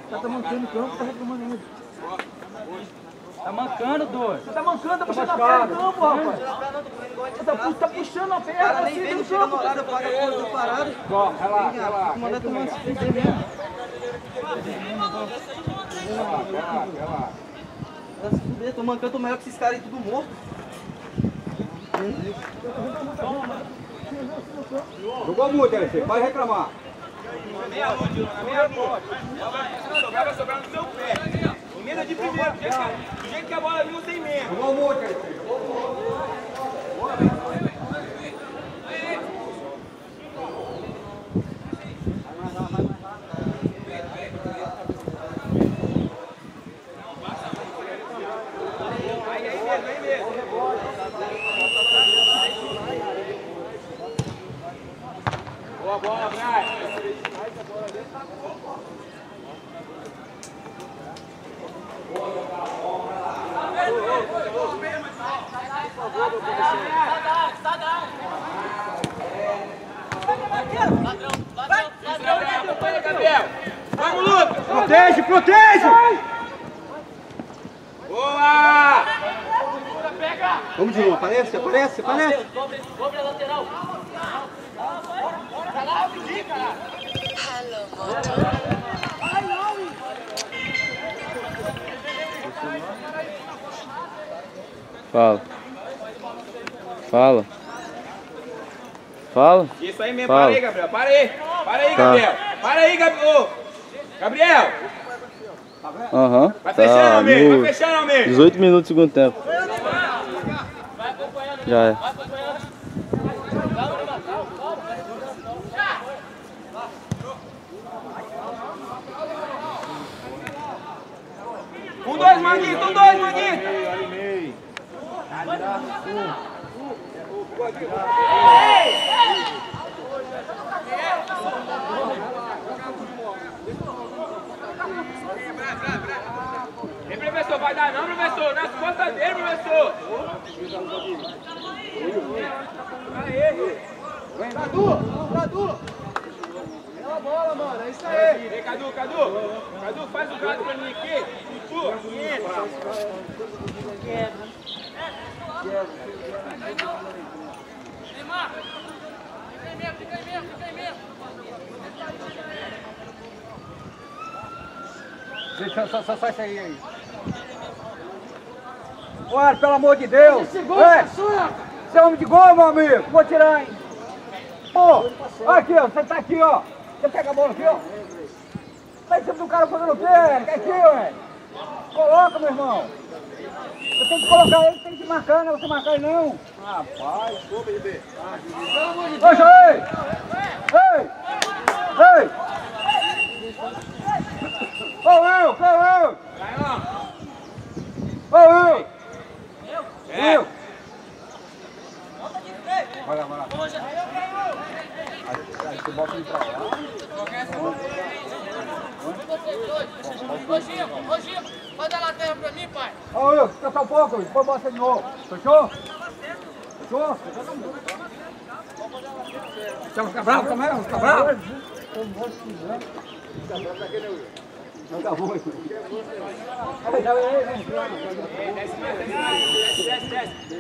Tá mancando o campo, tá reclamando ainda. Tá mancando, doido. Você tá mancando, tá puxando a perna do campo, rapaz. Você tá puxando a perna, Cara, nem vem, não chega no horário, paga a conta do parado. Ó, relaxa. Manda tomar esse fuder mesmo. Relaxa. Tá se fuder, tô mancando, tô melhor que esses caras aí, tudo morto. Jogou muito, LC, pode reclamar. Na meia lua. Vai sobrar no seu pé. Emenda de primeiro, do jeito que a bola viu, não tem medo. Jogou muito, LC. Boa bola, Braz. Vamos, Lucas! Protege! Boa! Vamos de novo, aparece. Sobre a lateral. Fala. Isso aí mesmo, Fala. para aí, Gabriel. Para aí, Gabriel. Para aí, Gabriel. Gabriel! Aham. Vai fechando, amigo. Vai fechando, amigo. 18 minutos do segundo tempo. Já é. Com dois, Manguinho. Vem, professor, vai dar não, professor. Nas costas dele, professor. Cadu! Pela bola, mano, é isso aí. Vem, Cadu. Cadu, faz o gato pra mim aqui. Neymar, fica aí mesmo. Deixa só isso aí. Olha, pelo amor de Deus! Você é homem de gol, meu amigo! Vou tirar, hein? Pô, aqui, ó, você tá aqui, ó. Você pega a bola aqui, ó. Tá em cima do cara fazendo o quê? Aqui, ué. Coloca, meu irmão. Você tem que colocar ele, tem que marcar, não é você marcar ele não. Rapaz, pô, bebê. Poxa, ei! Ô, Will! Vai lá. Aí você bota ele pra lá. Roginho, pode dar lateral pra mim, pai? Ô, Will, descansar um pouco, depois bota de novo. Fechou? Você ficar bravo também? Não ficar bravo? Não tá bom, Desce.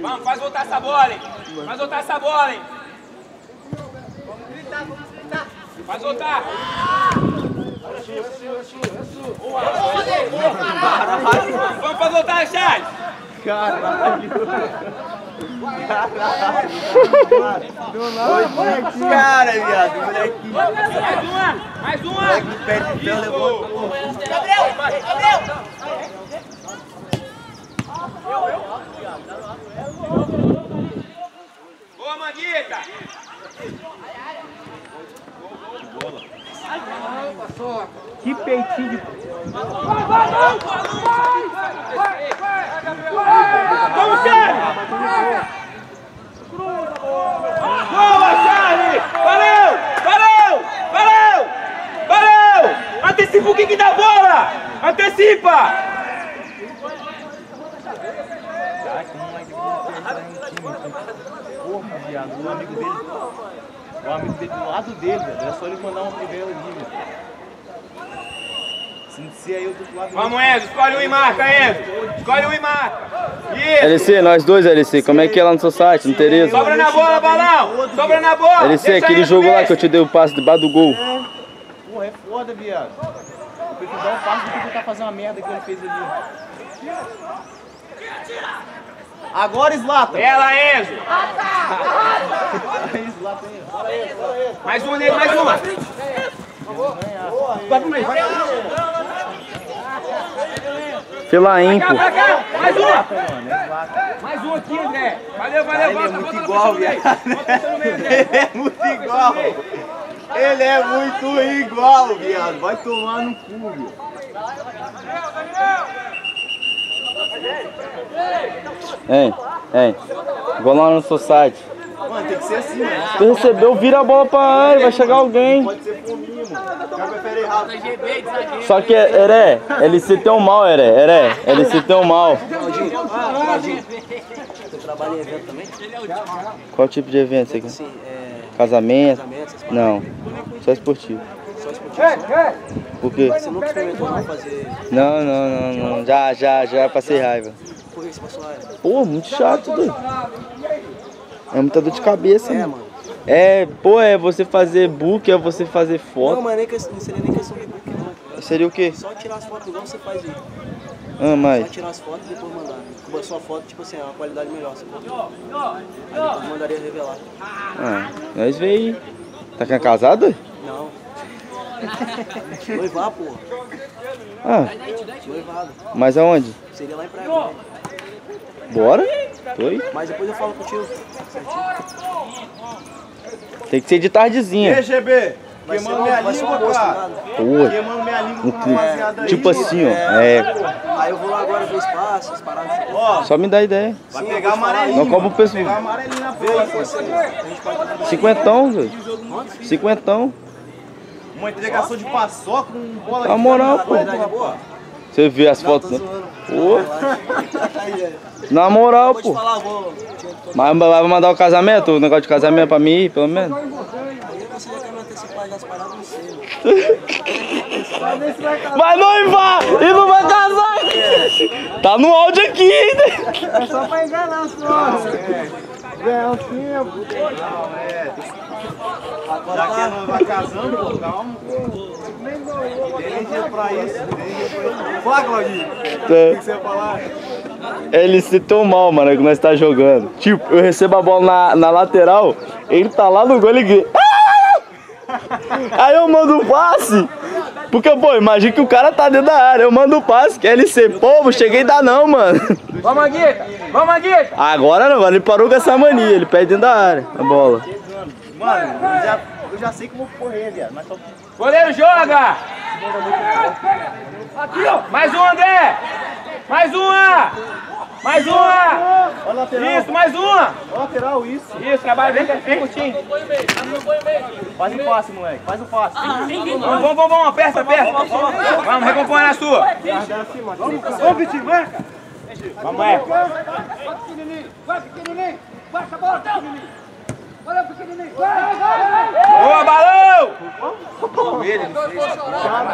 Vamos, faz voltar essa bola, hein? Faz voltar. Faz voltar. Vamos pra voltar, Charles. Caralho. Cara, viado, moleque. Mais uma. Moleque perde pé, levou. Gabriel! Boa, Manguita. Que peitinho de... Vamos, Charlie! Boa, Charlie! Valeu! Antecipa o kick da bola! Antecipa! Porra, viado, o amigo dele. O amigo dele do lado dele, velho. Era só ele mandar uma primeira ali, velho. Se aí eu do lado dele. Vamos, Enzo, escolhe um e marca, Enzo. Escolhe um e marca. Isso. LC, nós dois, LC. Como é que é lá no seu site, no Tereza? Sobra na bola, Balão. Sobra na bola. LC, Deixa aquele Enzo jogo lá ver. que eu te dei o passe debaixo do gol. Porra, é foda, viado. Eu prefiro dar um passo do que tentar fazer uma merda que ele fez ali. Agora, Zlatan! Ela, Enzo. Zlatan aí. Mais uma nele, mais uma. Vai pro meio, vai. Filaim, pô. Pra cá, mais uma. Mais uma aqui, André. Valeu, valeu, Ele é volta, muito volta, igual, volta, viado. volta no meio, André. Ele é muito igual. Ele é muito igual, viado. Vai tomar no cu, viado. Hein, hein. Igual lá no seu site. Mano, tem que ser assim, mano. Se recebeu, vira a bola pra área, vai chegar alguém. Pode ser fominho, mano. O cara prefere errado. Só que, Heré, LC tem um mal, Heré, LC tem um mal. Eu trabalho em evento também? Qual tipo de evento você quer? Sim, Casamento? casamento, essas Não, só esportivo. só esportivo. Por quê? Você nunca experimentou não fazer... Não. Já passei raiva. Por que você passou lá? Pô, muito chato, doido. É muita dor de cabeça, É, mano. mano. É, pô, é você fazer book, é você fazer Não, foto. mas não seria nem questão de book, não. Seria o quê? Só tirar as fotos igual você faz aí. Ah, Só mas. tirar as fotos e depois mandar. Com a sua foto, tipo assim, é uma qualidade melhor. Aí depois mandaria revelar. Ah, nós veio aí. Tá querendo casar, doido? Não. Noivar, porra. Ah, Noivado. mas aonde? Seria lá em Praia Grande. Bora? Tô aí. Mas depois eu falo contigo. Certinho. Tem que ser de tardezinha. GB, Vai ser queimando minha vai ser um língua, almoço, cara. nada. Pô, Queimando minha língua com uma rapaziada aí. tipo assim, ó. É, Aí eu vou lá agora ver espaço, as paradas. Ó, só me dá ideia. vai Sim, pegar eu vou te falar. amarelinho. Não cobra o preço. Pegar amarelinho na Vê bola. aí, você. A gente pode... Cinquentão, velho. Cinquentão. Uma entregação de paçoca com bola Na de moral, A pô. qualidade é boa? Você viu as Não, tô fotos, né? zoando. Pô, Aí, é. na moral, Vou te pô. falar, vou... Mas vai mandar o casamento? O negócio de casamento pra mim, pelo menos? Aí você já quer me antecipar das paradas, não sei, mano. Vai noivar e não vai casar! Tá no áudio aqui ainda! É só pra enganar só. Ganhar um Já que não vai casando, pô, calma. Tem dia pra isso. Fala, Claudinho. O que você ia falar? Ele se tão mal, mano, que nós tá jogando. Tipo, eu recebo a bola na lateral, ele tá lá no gol, ele grita. "Ah!" Aí eu mando um passe. Porque, pô, imagina que o cara tá dentro da área. Eu mando um passe, que é LC. Pô, não cheguei a dar não, mano. Vamos, Aguita. Vamos, Aguita. Agora não, mano, ele parou com essa mania. Ele perde dentro da área, a bola. Mano, eu já sei como correr, viado. Mas só que Goleiro joga. Aqui, ó. Mais um, André. Mais uma. Mais uma. ó lateral. Isso, mais uma. Ó lateral, isso. Isso, trabalha bem curtinho. Faz o passe, moleque. Faz o passe. Vamos, aperta. Vamos, recompõe na sua. Ô, Vitinho, marca. Vamos, é. Vai, pequenininho. Baixa a bola, pequenininho. Olha, pequenininho. Vai. Boa, balão. Tá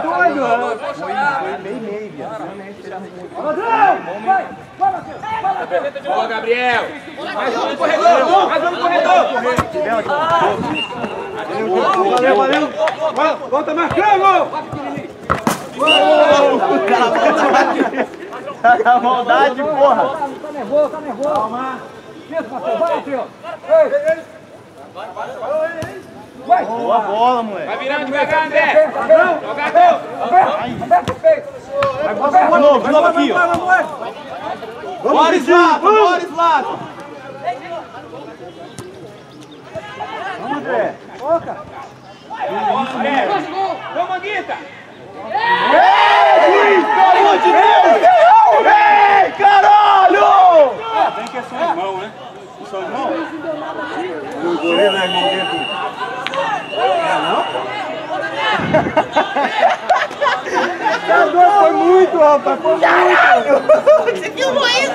doido, né? Foi meio, viado. Ladrão. Vai, Matheus. Boa, Gabriel. Mais um no corredor. Valeu. Volta marcando. Tá maldade, porra. Tá nervoso. Calma. Isso, Matheus. Vai, Matheus. Vai. Boa bola, moleque. Vai virando devagar, André. Jogador. Aperta o peito. De novo aqui, ó. Bora, Zlatan. Vamos, André. Toca. Vamos, Aguita. Pelo amor de Deus! Ei, caralho! Tem que é só irmão, né? Só irmão? O goleiro é ninguém. Foi muito, rapaz. Foi muito. Você filmou isso?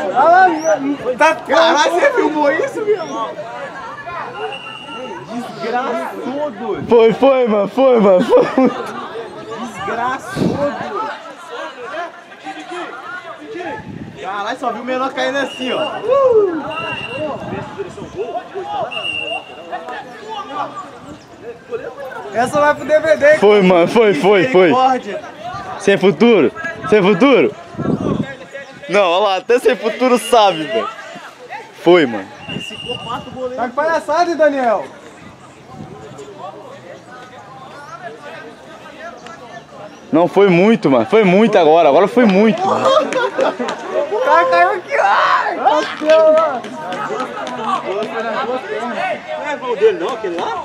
Caralho, você filmou isso, meu irmão? Desgraçudo. Foi, mano. Foi muito. Desgraçudo. Caralho, só viu o menor caindo assim, ó. Essa vai pro DVD. Foi, mano. Foi. Sem futuro? Sem futuro? Não, olha lá, até sem futuro sabe, velho. Foi, mano. Tá com palhaçada, hein, Daniel? Não, foi muito, mano. Foi muito agora. Agora foi muito, mano. O cara caiu aqui, ai! Não é o dele não, aquele lá?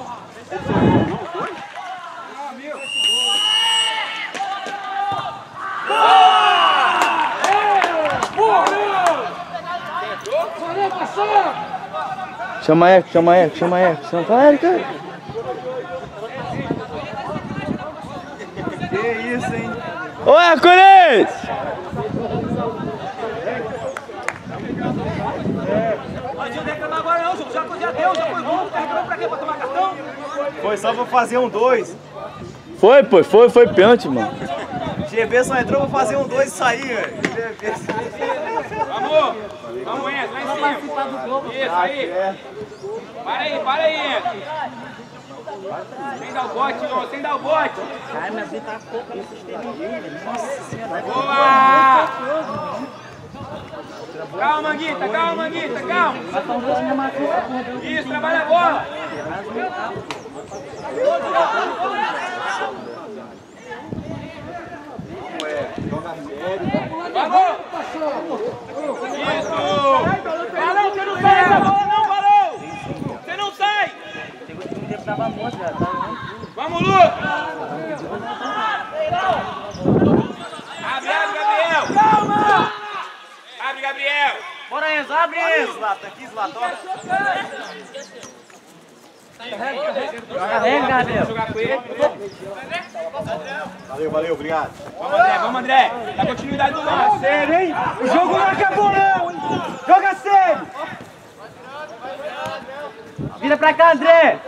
Chama Eco. Fala, Érica. Que isso, hein? Ô, Hércules! Não adianta reclamar agora não, já deu, já foi gol. Tá reclamando pra quê? Pra tomar cartão? Foi só pra fazer um 2. Foi, pô, foi pênalti, mano. GB só entrou pra fazer um 2 e sair, velho. Vamos, Enzo, lá em cima. Isso, aí. Para aí, Enzo. Sem dar o bote, João, sem dar o bote. Ai, mas ele tá pouco no sistema. Nossa senhora. Boa! Calma, Manguita, calma. Isso, trabalha a bola. Vamos! Isso! Barão, você não sai dessa bola não, Barão! Você não sai! Vamos, Lucas! Abre, Gabriel! Calma! Abre, Gabriel! Bora, Enzo, abre, Enzo! Zlatan, aqui, Zlatan. Vem, Gabriel. Jogar com ele. Valeu, obrigado. Vamos, André. Dá continuidade do lance. Sério, hein? O jogo não acabou, não, hein? Joga sério! Vira pra cá, André.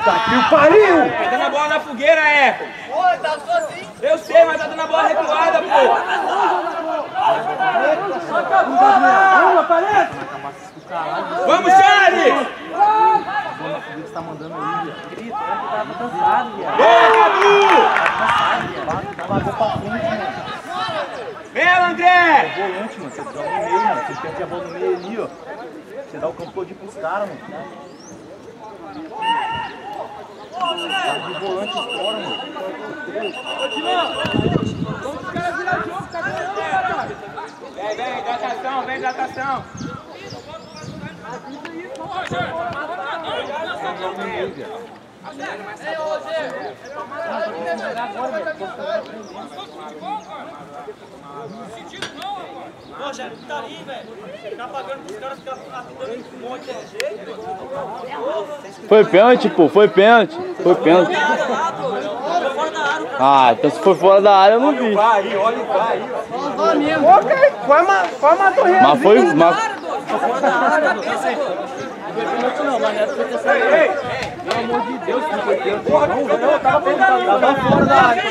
Tá que o pariu! Tá dando a bola na fogueira, Oi, tá sozinho. Eu sei, mas tá dando a bola recuada, pô. Calma, parece! Vamos, Charles! Tá mandando aí, grita, tava cansado, viado. Boa, Cadu! Tava pra frente, mano. Bela, André! Volante, mano, você joga no meio, mano. Você perde a bola no meio ali, ó. Você dá o campo todo pros caras, mano. Tá de volante fora, mano. Vamos os caras virar o jogo, tá ganhando, caralho! Vem, hidratação. Poxa, tá ali, velho. Tá pagando pros caras ficar dando um monte de jeito. Foi pênalti, pô. Foi pênalti. Ah, então se for fora da área eu não vi. Vai aí, olha o vai aí, ó. Ok, quase matou o Real. Mas foi. Pelo amor de Deus, que foi Deus. Porra, não, eu tava perguntando. Tava fora da área.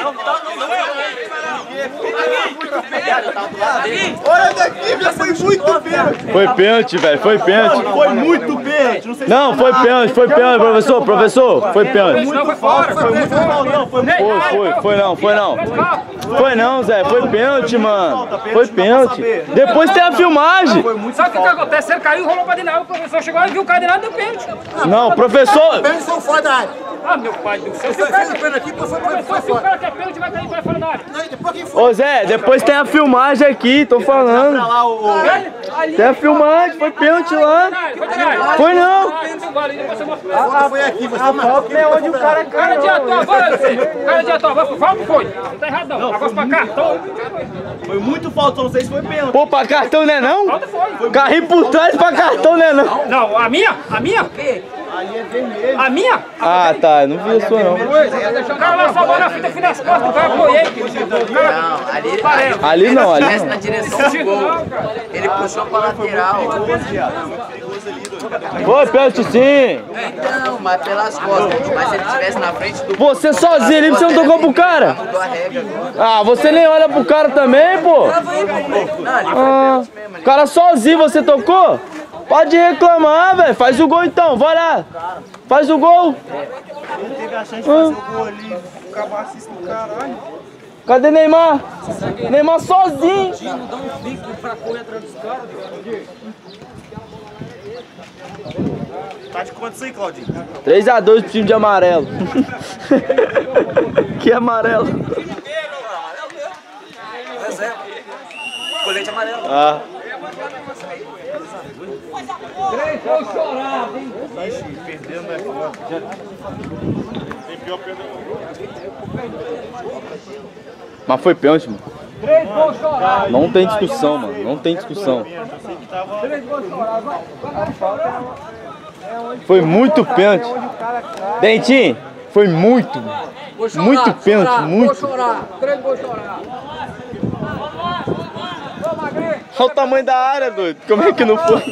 Olha daqui, já foi muito pênalti. Foi pênalti, velho. Foi pênalti. Foi muito pênalti. Não, foi pênalti, professor. Foi pênalti. Muito fora, foi muito mal, não. Foi muito Foi não, Zé. Foi pênalti, mano. Foi pênalti. Depois tem a filmagem. Sabe o que acontece? Ele caiu, rolou pra dentro da área, o professor chegou e viu o cara de nada e deu pênalti. Não, professor. Pênalti são fora da área. Ah, meu pai do céu. Se o cara quer pênalti, vai cair pra fora da área. Ô Zé, depois tem a filmagem aqui, tô falando. Tem a filmagem, foi pênalti lá. Foi não. Foi aqui, você falta é onde o cara cai. Cara de ator, agora você. Cara de ator, fala que foi. Não tá errado não. Agora pra cartão. Foi muito falta, não sei se foi pênalti. Pô, pra cartão não é não? Falta foi. Carrinho por trás pra cartão não é não? Não, a minha? Ali é vermelho. A minha? Ah, tá, não vi isso não. O cara lançou a bola na frente, eu fui nas costas, o cara apoiei. Ali não. Na direção do gol. Ele puxou pra lateral. Muito perigoso ali, doido. Foi pênalti sim. Não, mas pelas costas. Mas se ele estivesse na frente do... Você sozinho ali, você não tocou pro cara? Mudou a regra. Ah, você nem olha pro cara também, pô. Ah, o cara sozinho você tocou? Pode reclamar, velho. Faz o gol então, vai lá. Faz o gol. Ele teve a chance de fazer o gol ali, o cabacista do caralho. Cadê Neymar? Neymar sozinho. Dá um bico pra correr atrás dos caras. Tá de quanto isso aí, Claudinho? 3-2 pro time de amarelo. Que amarelo? Colete amarelo. Ah. 3 gols chorados, hein? Ixi, perdendo é foda. Tem pior perder. Mas foi pênalti, mano. 3 gols chorados. Não tem discussão, mano. Não tem discussão. 3 gols chorados. Vai chorar. Foi muito pênalti. Dentinho, foi muito. Muito pênalti, muito. Vou chorar. 3 gols chorados. Olha o tamanho da área, doido. Como é que não foi?